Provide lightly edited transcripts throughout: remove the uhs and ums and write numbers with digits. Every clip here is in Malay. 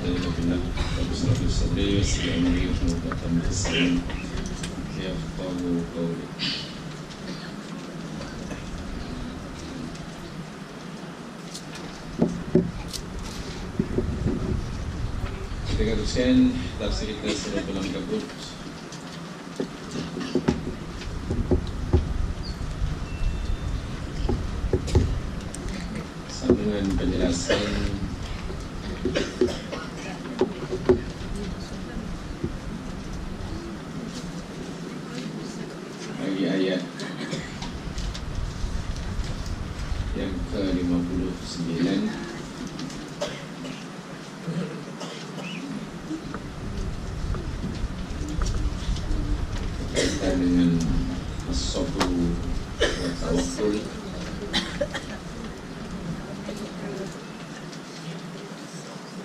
بالله وبشرح لي صدري ويسر لي أمري واحلل عقدة من لساني يفقهوا قولي. Kita teruskan tafsir kita surah Al-Ankabut. Sambungan penjelasan bagi ayat yang ke-59 berkaitan dengan as-sabru wa tawakkul.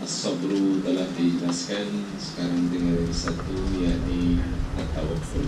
As-sabru telah dijelaskan, sekarang tinggal satu, yakni at-tawakkul.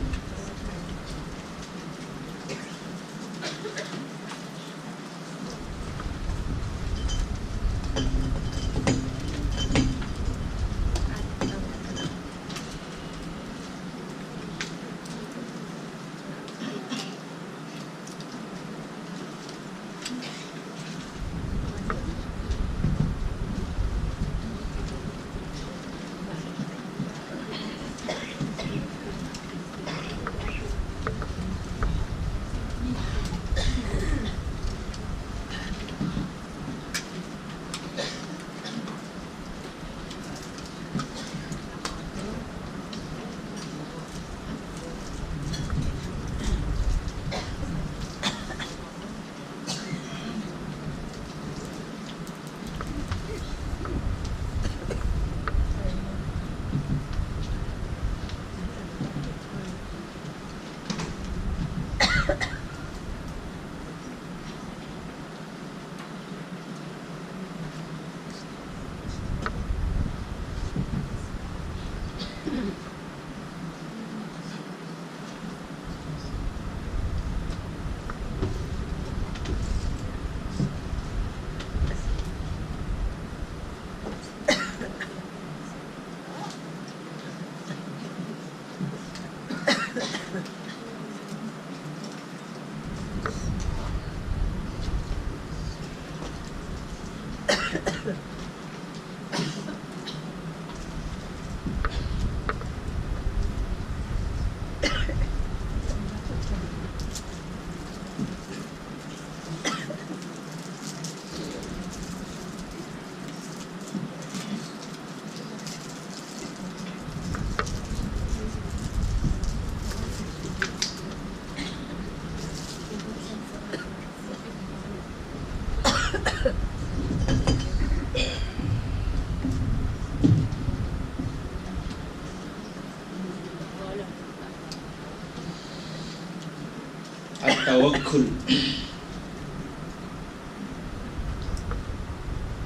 At-tawakkul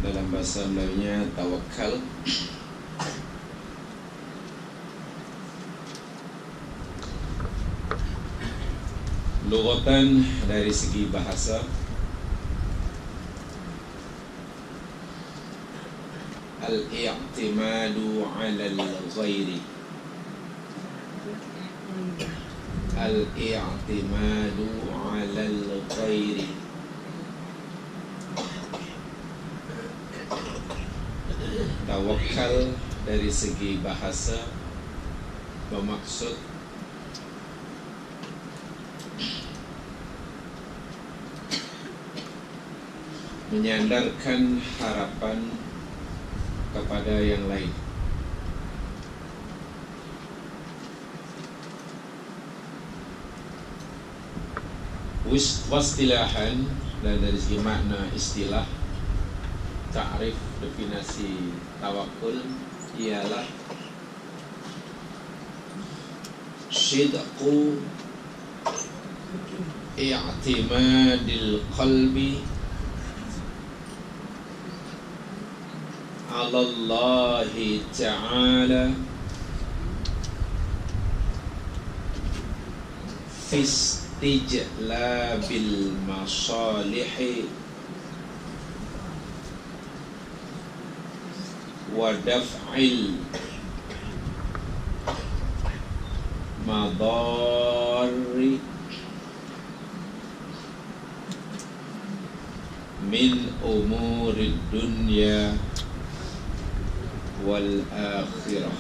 dalam bahasa Melayunya tawakal. Lughatan, dari segi bahasa, al-i'timadu 'ala al-ghairi. Al-i'timadu 'ala al-ghairi, tawakal dari segi bahasa bermaksud menyandarkan harapan kepada yang lain. Wastilahan, dan dari segi makna istilah, ta'rif, definisi tawakul ialah syidqu i'timadil qalbi 'ala Allah ta'ala fi istijlabil masalihi wa daf'il madarri min umurid dunya wal akhirah.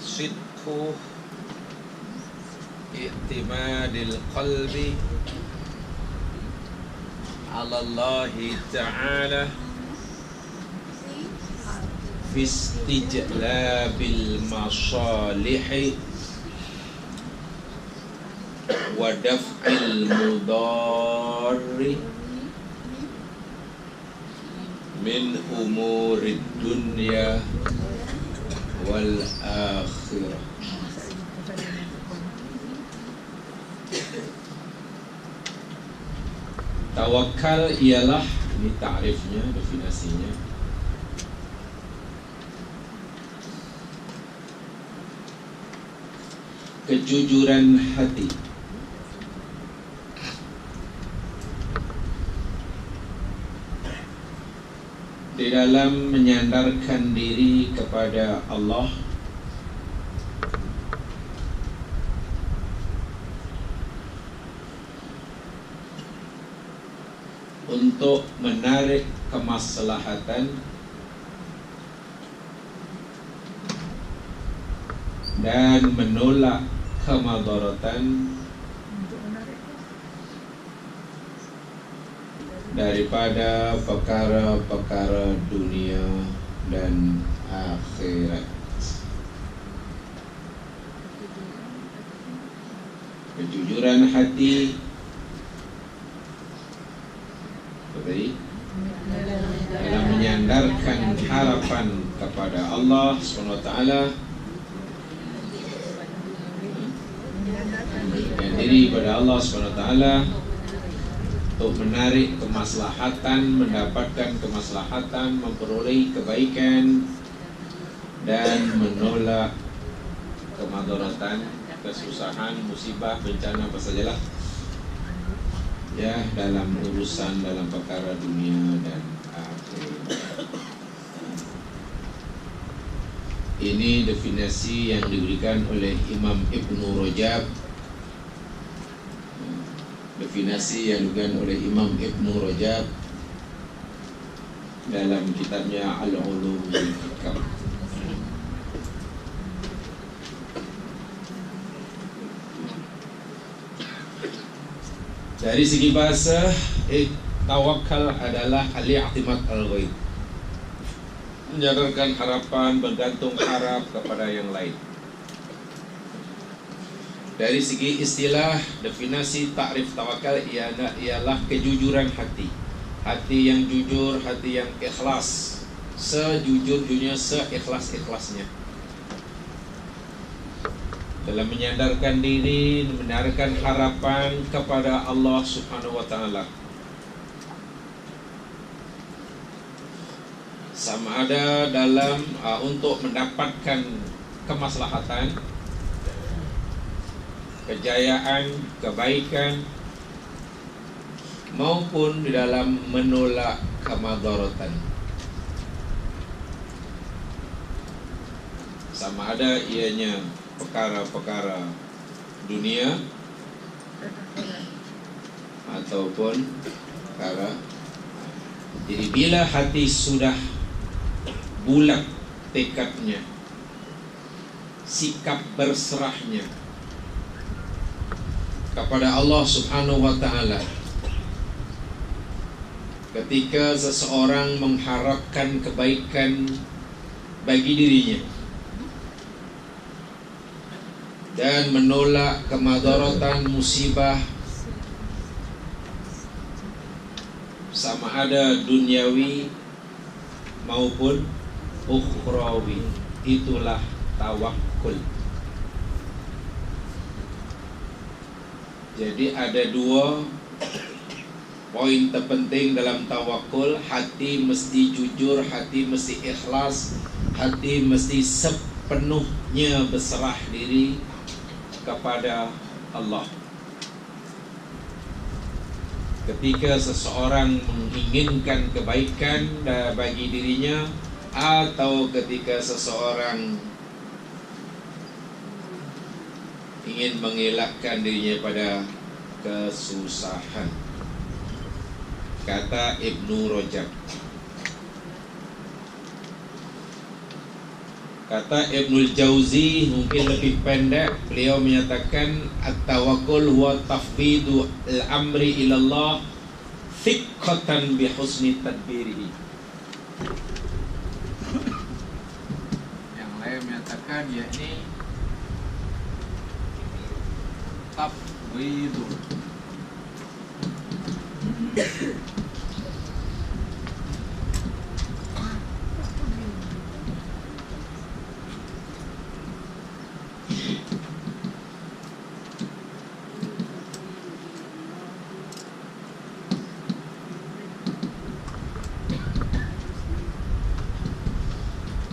Sidqu i'timadil qalbi ala Allah Ta'ala fi istijlabil masalihi wa daf'il mudarri min umurid dunya wal akhirah. Tawakal ialah, ini ta'rifnya, definisinya, kejujuran hati di dalam menyandarkan diri kepada Allah untuk menarik kemaslahatan dan menolak kemadaratan daripada perkara-perkara dunia dan akhirat. Kejujuran hati dalam menyandarkan harapan kepada Allah SWT, dan diri pada Allah SWT untuk menarik kemaslahatan, mendapatkan kemaslahatan, memperoleh kebaikan dan menolak kemadaratan, kesusahan, musibah, bencana apa sajalah ya dalam urusan, dalam perkara dunia dan akhirat. Ini definisi yang diberikan oleh Imam Ibnu Rajab, definisi yang diberikan oleh Imam Ibnu Rajab dalam kitabnya Al-Ulum wal Hikam. Dari segi bahasa, tawakal adalah al-i'timad al-ghaib, menyandarkan harapan, bergantung harap kepada yang lain. Dari segi istilah, definisi takrif tawakal ialah kejujuran hati, hati yang jujur, hati yang ikhlas, sejujur-jujurnya, seikhlas-ikhlasnya dalam menyandarkan diri, menyandarkan harapan kepada Allah Subhanahu wa Ta'ala, sama ada dalam untuk mendapatkan kemaslahatan, kejayaan, kebaikan, maupun di dalam menolak kemadaratan, sama ada ianya perkara-perkara dunia ataupun perkara. Jadi bila hati sudah bulat tekadnya, sikap berserahnya kepada Allah Subhanahu wa Ta'ala, ketika seseorang mengharapkan kebaikan bagi dirinya dan menolak kemadaratan, musibah, sama ada duniawi maupun ukhrawi, itulah tawakkul. Jadi ada dua poin terpenting dalam tawakul. Hati mesti jujur, hati mesti ikhlas, hati mesti sepenuhnya berserah diri kepada Allah. ketika seseorang menginginkan kebaikan bagi dirinya, atau ketika seseorang ingin mengelakkan dirinya pada kesusahan. Kata Ibnu Rajab. Kata Ibnul Jauzi mungkin lebih pendek. Beliau menyatakan at-tawakkul huwa tafwidu al-amri ilallah thiqatan bi husni tadbirihi. Yang lain menyatakan yakni tafwidu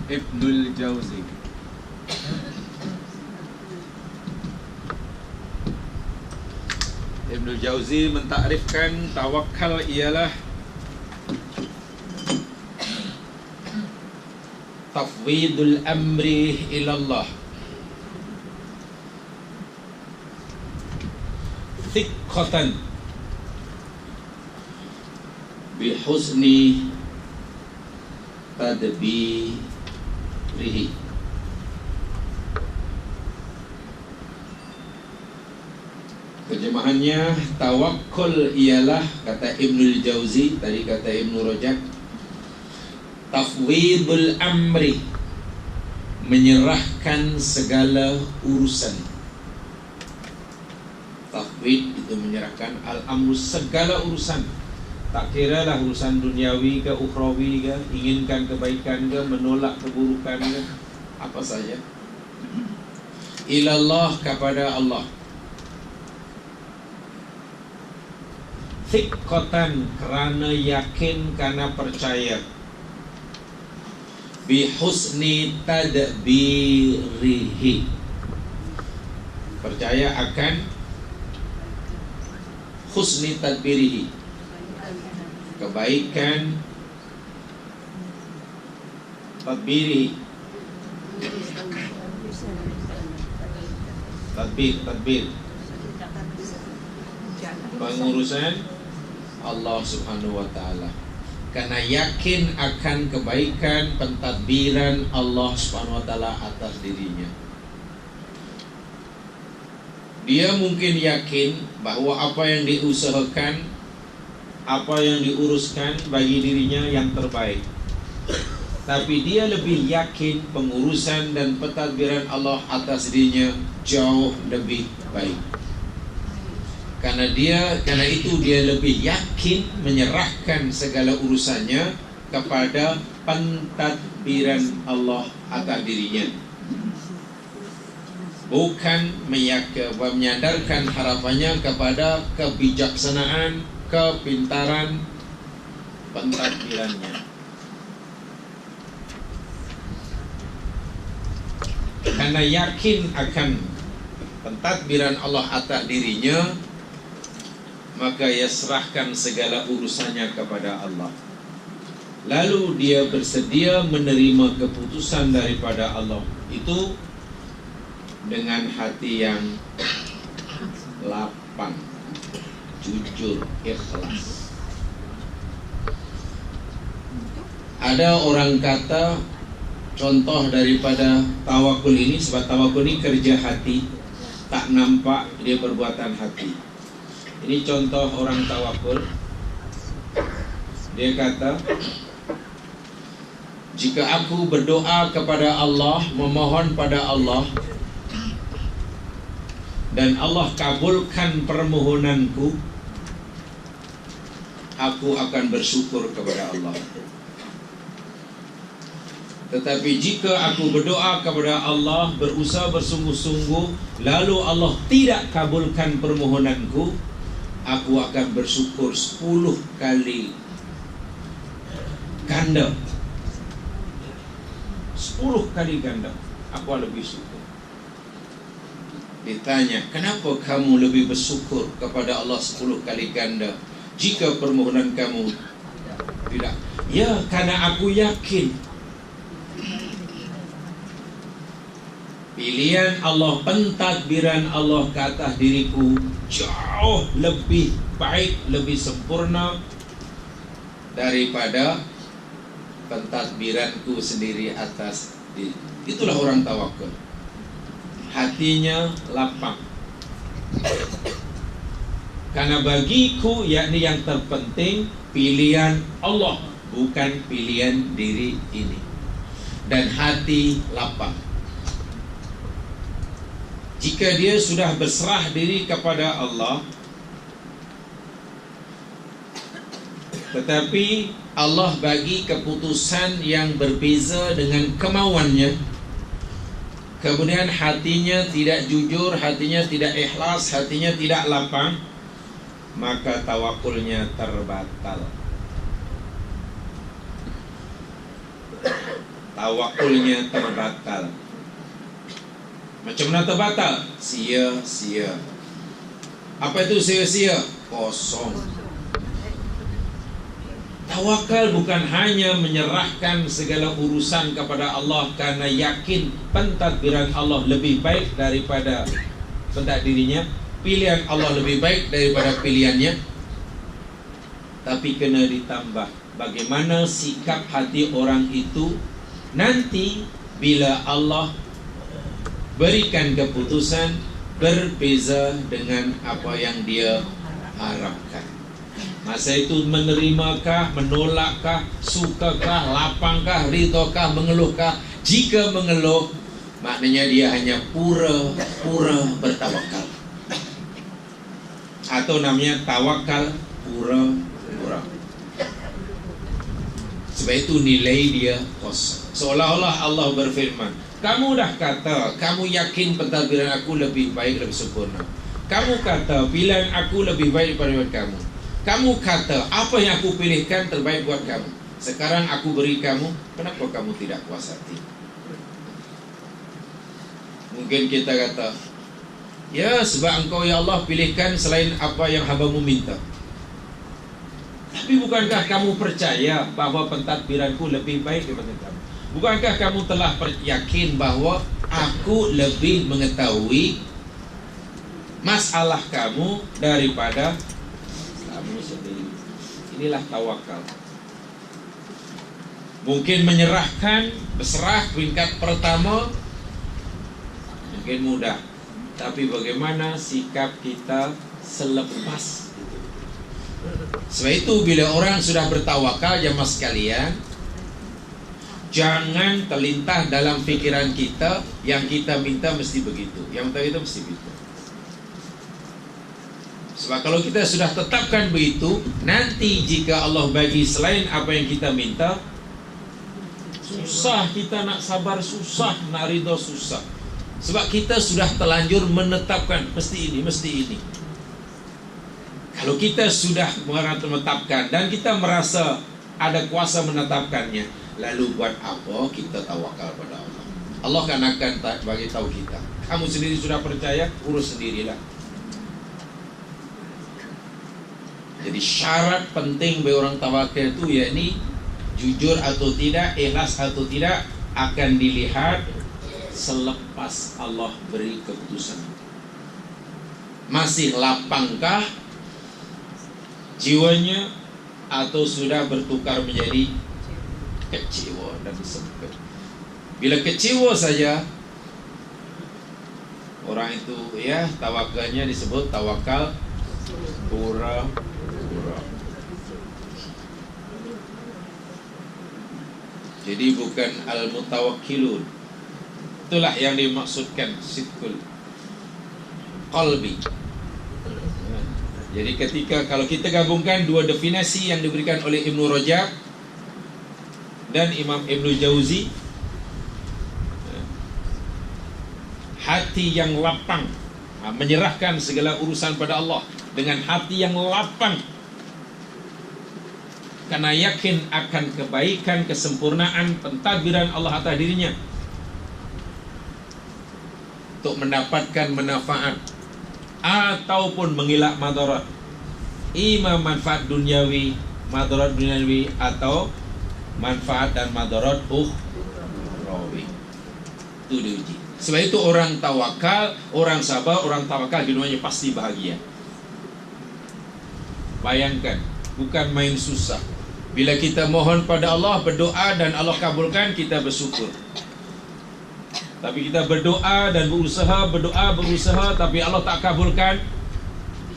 Ibnul Jauzi. Ibnul Jauzi mentakrifkan tawakal ialah tafwidul amri ilallah thiqatan bihusni tadbirihi. Terjemahannya, tawakkul ialah, kata Ibnul Jauzi, tadi kata Ibnu Rajab, tafwidul amri, menyerahkan segala urusan. Tafwid itu menyerahkan, al-amru segala urusan. Tak kira lah urusan duniawi ke ukhrawi ke, inginkan kebaikan ke, menolak keburukan ke, apa saja. Ilallah, kepada Allah. Thiqatan, kerana yakin, kerana percaya. Bihusni tadbirihi, percaya akan husni tadbirihi, kebaikan tadbirihi. Tadbir pengurusan Allah Subhanahu wa ta'ala. Karena yakin akan kebaikan pentadbiran Allah Subhanahu wa ta'ala atas dirinya. Dia mungkin yakin bahwa apa yang diusahakan, apa yang diuruskan bagi dirinya yang terbaik. Tapi dia lebih yakin pengurusan dan pentadbiran Allah atas dirinya jauh lebih baik. Karena itu dia lebih yakin menyerahkan segala urusannya kepada pentadbiran Allah atas dirinya, bukan menyandarkan harapannya kepada kebijaksanaan, kepintaran pentadbirannya. Karena yakin akan pentadbiran Allah atas dirinya, maka ia serahkan segala urusannya kepada Allah. Lalu dia bersedia menerima keputusan daripada Allah itu dengan hati yang lapang, jujur, ikhlas. Ada orang kata contoh daripada tawakul ini, sebab tawakul ini kerja hati, tak nampak dia perbuatan hati. Ini contoh orang tawakul. Dia kata, jika aku berdoa kepada Allah, memohon pada Allah, dan Allah kabulkan permohonanku, aku akan bersyukur kepada Allah. Tetapi jika aku berdoa kepada Allah, berusaha bersungguh-sungguh, lalu Allah tidak kabulkan permohonanku, aku akan bersyukur 10 kali ganda. 10 kali ganda aku lebih syukur. Ditanya, kenapa kamu lebih bersyukur kepada Allah 10 kali ganda? jika permohonan kamu tidak. Ya, karena aku yakin pilihan Allah, pentadbiran Allah ke atas diriku jauh lebih baik, lebih sempurna daripada pentadbiranku sendiri atas diri. Itulah orang tawakal. Hatinya lapang. Karena bagiku, yakni yang terpenting pilihan Allah, bukan pilihan diri ini. Dan hati lapang. Jika dia sudah berserah diri kepada Allah, tetapi Allah bagi keputusan yang berbeza dengan kemauannya, kemudian hatinya tidak jujur, hatinya tidak ikhlas, hatinya tidak lapang, maka tawakulnya terbatal. Tawakulnya terbatal. Macam mana terbatal? Sia-sia. Apa itu sia-sia? Kosong. Tawakal bukan hanya menyerahkan segala urusan kepada Allah karena yakin pentadbiran Allah lebih baik daripada pentadbirinya, pilihan Allah lebih baik daripada pilihannya, tapi kena ditambah bagaimana sikap hati orang itu nanti bila Allah berikan keputusan berbeza dengan apa yang dia harapkan. Masa itu menerimakah, menolakkah, sukakah, lapangkah, ridhokah, mengeluhkah? Jika mengeluh, maknanya dia hanya pura-pura bertawakal. Atau namanya tawakal pura-pura. Sebab itu nilai dia kosong. Seolah-olah Allah berfirman, kamu dah kata, kamu yakin pentadbiran aku lebih baik, lebih sempurna. Kamu kata pilihan aku lebih baik daripada kamu. Kamu kata apa yang aku pilihkan terbaik buat kamu. Sekarang aku beri kamu, kenapa kamu tidak puas hati? Mungkin kita kata, ya sebab engkau ya Allah pilihkan selain apa yang hamba-Mu minta. Tapi bukankah kamu percaya bahwa pentadbiranku lebih baik daripada kamu? Bukankah kamu telah yakin bahwa aku lebih mengetahui masalah kamu daripada kamu sendiri? Inilah tawakal. Mungkin menyerahkan, berserah peringkat pertama mungkin mudah, tapi bagaimana sikap kita selepas itu? Sebab itu bila orang sudah bertawakal, jemaah sekalian, jangan terlintas dalam fikiran kita yang kita minta mesti begitu, yang minta kita mesti begitu. Sebab kalau kita sudah tetapkan begitu, nanti jika Allah bagi selain apa yang kita minta, susah kita nak sabar, susah nak ridha, susah. Sebab kita sudah terlanjur menetapkan mesti ini, mesti ini. Kalau kita sudah menetapkan dan kita merasa ada kuasa menetapkannya, lalu buat apa kita tawakal pada Allah? Allah kan akan bagi tahu kita. Kamu sendiri sudah percaya, urus sendirilah. Jadi syarat penting bagi orang tawakal itu yakni jujur atau tidak, ikhlas atau tidak akan dilihat selepas Allah beri keputusan. Masih lapangkah jiwanya atau sudah bertukar menjadi kecewa dan sempit? Bila kecewa saja, orang itu ya tawakalnya disebut tawakal pura-pura. Jadi bukan al-mutawakkilun. Itulah yang dimaksudkan sidqul qalbi. Jadi ketika kalau kita gabungkan dua definisi yang diberikan oleh Ibnu Rajab dan Imam Ibnu Jauzi, hati yang lapang, menyerahkan segala urusan pada Allah dengan hati yang lapang karena yakin akan kebaikan, kesempurnaan pentadbiran Allah atas dirinya untuk mendapatkan manfaat ataupun mengelak madarat. Ima manfaat duniawi, madarat duniawi, atau manfaat dan madarat ukhrawi. Itu diuji. Sebab itu orang tawakal, orang sabar, orang tawakal keduanya pasti bahagia. Bayangkan, bukan main susah. Bila kita mohon pada Allah, berdoa dan Allah kabulkan, kita bersyukur. Tapi kita berdoa dan berusaha, tapi Allah tak kabulkan,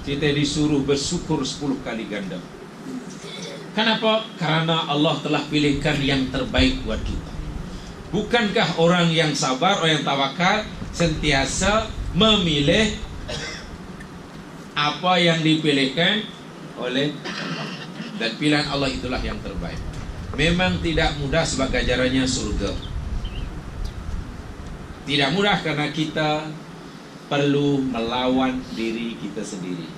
kita disuruh bersyukur 10 kali ganda. Kenapa? Karena Allah telah pilihkan yang terbaik buat kita. Bukankah orang yang sabar, orang yang tawakal sentiasa memilih apa yang dipilihkan oleh Allah, dan pilihan Allah itulah yang terbaik. Memang tidak mudah sebab ganjarannya surga. Tidak mudah karena kita perlu melawan diri kita sendiri.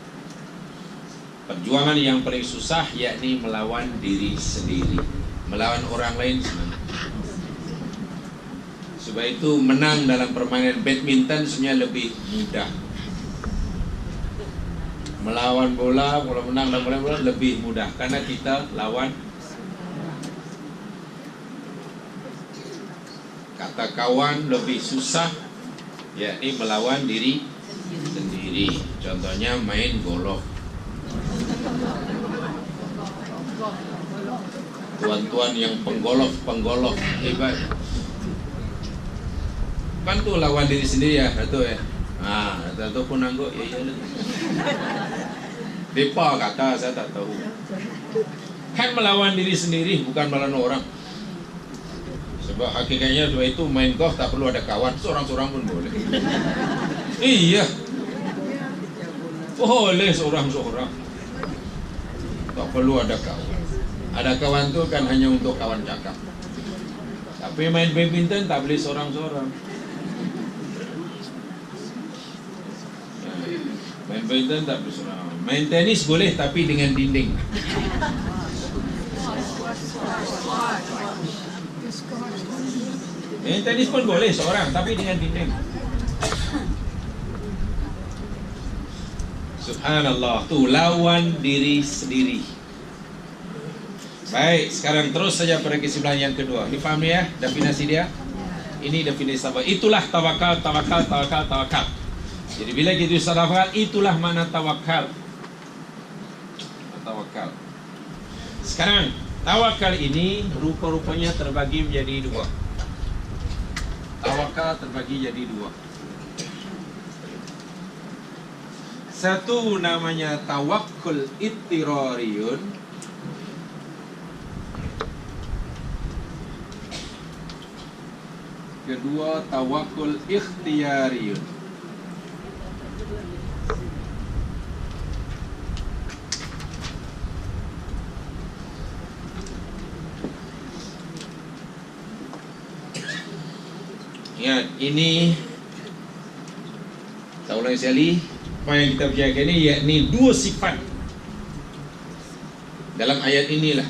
Perjuangan yang paling susah yakni melawan diri sendiri. Melawan orang lain senang. Sebab itu menang dalam permainan badminton sebenarnya lebih mudah. Melawan bola, kalau menang dalam bola lebih mudah karena kita lawan. Kata kawan lebih susah, yakni melawan diri sendiri. Contohnya main golf. Tuan-tuan yang penggolf hebat. Bantu lawan diri sendiri ya, Dato' ya. Dato' pun anggap ya. Depa kata saya tak tahu. Kan melawan diri sendiri, bukan melawan orang. Sebab hakikatnya sebab itu main golf tak perlu ada kawan, seorang-seorang pun boleh. Iya, boleh seorang-seorang, tak perlu ada kawan. Ada kawan tu kan hanya untuk kawan cakap. Tapi main badminton tak boleh seorang-seorang. Main badminton tak boleh seorang. Main tenis boleh tapi dengan dinding. Tenis pun boleh seorang tapi dengan dinding. Subhanallah, tu lawan diri sendiri. Baik, sekarang terus saja pada kesimpulan yang kedua. Difahami ya definisi dia? Ini definisi sabar. Itulah tawakal. Jadi bila kita tawakal, itulah makna tawakal. Tawakal. Sekarang tawakal ini rupa-rupanya terbagi menjadi dua. Tawakal terbagi jadi dua. Satu namanya tawakkul ittirariyun. Kedua tawakkul ikhtiyariyun. Ya, ini saya ulangi sekali. Apa yang kita bicarakan ini yakni dua sifat. Dalam ayat inilah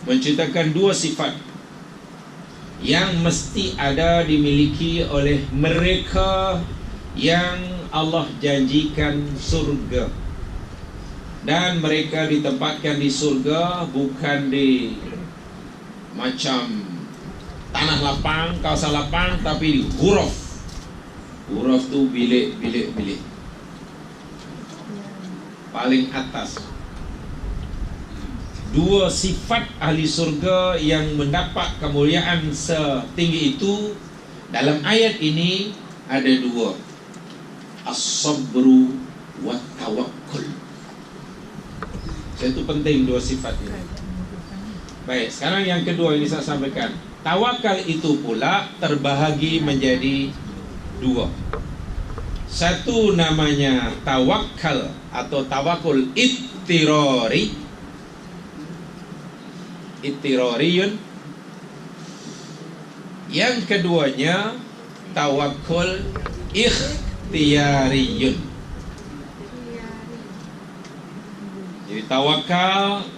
menceritakan dua sifat yang mesti ada dimiliki oleh mereka yang Allah janjikan surga. Dan mereka ditempatkan di surga bukan di macam tanah lapang, kawasan lapang, tapi di huruf. Huruf tu bilik. Paling atas. Dua sifat ahli surga yang mendapat kemuliaan setinggi itu dalam ayat ini ada dua. As-sabru wa tawakkul. Itu penting dua sifat ini. Baik, sekarang yang kedua ini saya sampaikan. Tawakal itu pula terbahagi menjadi dua. Satu namanya tawakal atau tawakul ittirariyun. Yang keduanya tawakul ikhtiyariyun. Jadi tawakal